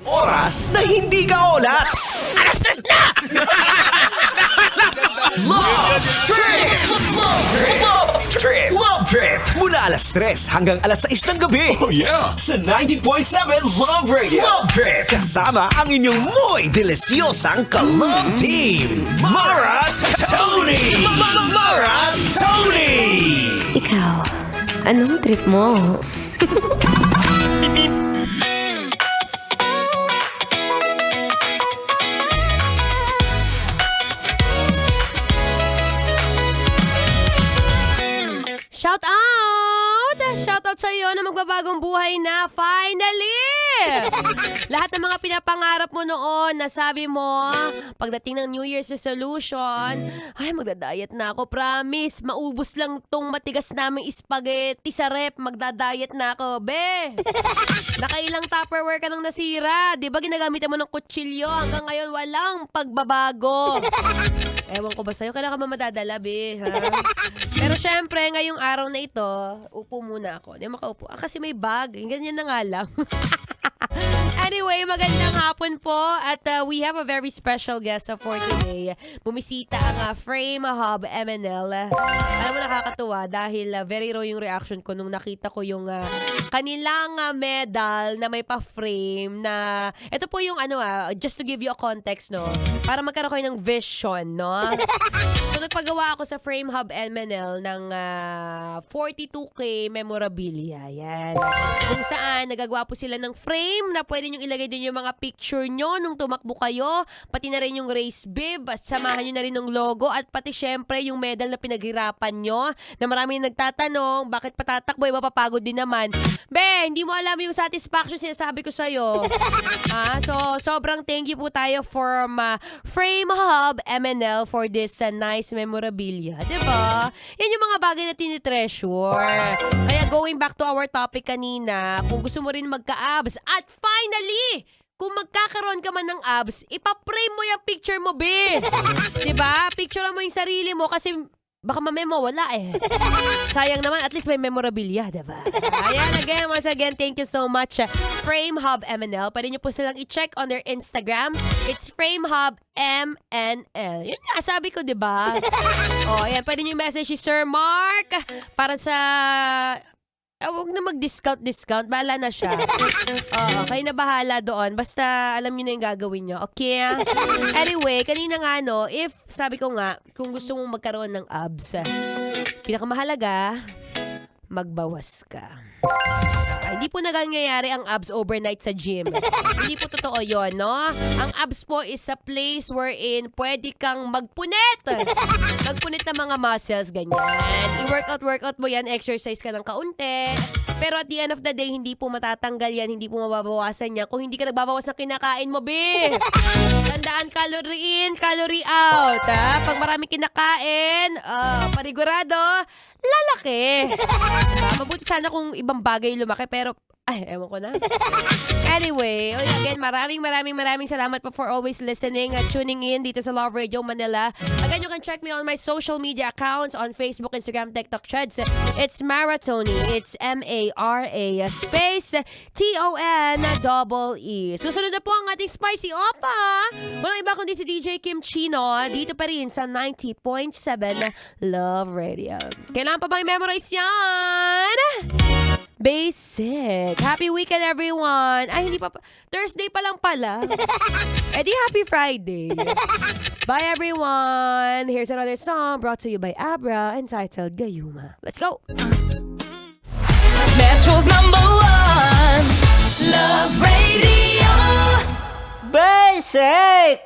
Oras na hindi ka olats! Alas-tres na! Love Trip! Love Trip! Love Trip! Mula alas 3 hanggang alas 6 ng gabi. Oh yeah! Sa 90.7 Love Radio. Love Trip! Kasama ang inyong muy delisyosang ka-love team. Mara Tony! Mara Tony! Ikaw, anong trip mo? Shout out! Shout out sa iyo na magbabagong buhay na finally! Lahat ng mga pinapangarap mo noon, nasabi mo, pagdating ng New Year's resolution, ay magda-diet na ako, promise. Maubos lang tong matigas naming spaghetti sa rep, magda-diet na ako, be! Nakailang Tupperware ka nang nasira, di ba ginagamitan mo ng kutsilyo? Hanggang ngayon walang pagbabago. Ewan ko ba sa'yo, kailan ka ba madadala, be? Ha? Pero syempre, ngayong araw na ito, upo muna ako. Di makaupo. Kasi may bag. Ganyan na nga lang. Anyway, magandang hapon po at we have a very special guest for today. Bumisita ang Frame Hub MNL. Alam mo, nakakatuwa dahil very raw yung reaction ko nung nakita ko yung kanilang medal na may pa-frame na ito po yung just to give you a context, no? Para magkaroon kayo ng vision, no? So, nagpagawa ako sa Frame Hub MNL ng 42K memorabilia. Yan. Kung saan, nagagawa po sila ng frame na pwede nyo ilagay din yung mga picture nyo nung tumakbo kayo, pati na rin yung race bib, at samahan nyo na rin ng logo, at pati syempre yung medal na pinaghirapan nyo, na maraming nagtatanong, bakit patatakbo, mapapagod din naman. Be, hindi mo alam yung satisfaction sinasabi ko sa'yo. So, sobrang thank you po tayo from Frame Hub MNL for this nice memorabilia. Diba? Yan yung mga bagay na tinitreasure. Kaya going back to our topic kanina, kung gusto mo rin magka-abs, at finally, kung magkakaroon ka man ng abs, ipaprame mo yung picture mo, be. Diba? Picture mo yung sarili mo kasi baka mamaya wala eh. Sayang naman, at least may memorabilia, diba? Ayan, again, once again, thank you so much, Frame Hub MNL. Pwede nyo po silang i-check on their Instagram. It's Frame Hub MNL. Yun nga, sabi ko, diba? Ayan, pwede nyo i-message si Sir Mark para sa... huwag na mag-discount. Bahala na siya. Kayo na bahala doon. Basta alam niyo na yung gagawin niyo. Okay? Anyway, kanina nga if sabi ko nga, kung gusto mong magkaroon ng abs, pinakamahalaga, magbawas ka. Hindi po nagangyayari ang abs overnight sa gym. Hindi po totoo yon, no? Ang abs po is a place wherein pwede kang magpunit. Magpunit ng mga muscles, ganyan. I-workout mo yan, exercise ka ng kaunti. Pero at the end of the day, hindi po matatanggal yan, hindi po mababawasan yan kung hindi ka nagbabawas ng kinakain mo, be. Tandaan, calorie in, calorie out. Ha? Pag marami kinakain, panigurado, lalaki. Mabuti sana kung ibang bagay lumaki, pero ewan ko na. Anyway, again, maraming salamat po for always listening at tuning in dito sa Love Radio Manila. Again, you can check me on my social media accounts on Facebook, Instagram, TikTok, Threads. It's Mara Tony. It's M-A-R-A space T-O-N-E-E. Susunod na po ang ating spicy opa. Walang iba kundi si DJ Kim Chino. Dito pa rin sa 90.7 Love Radio. Kailangan pa bang i-memorize yan? Basic. Happy weekend, everyone. Ay, hindi pa. Thursday pa lang pala. Di happy Friday. Bye, everyone. Here's another song brought to you by Abra entitled Gayuma. Let's go. Metro's #1 Love Radio. Basic!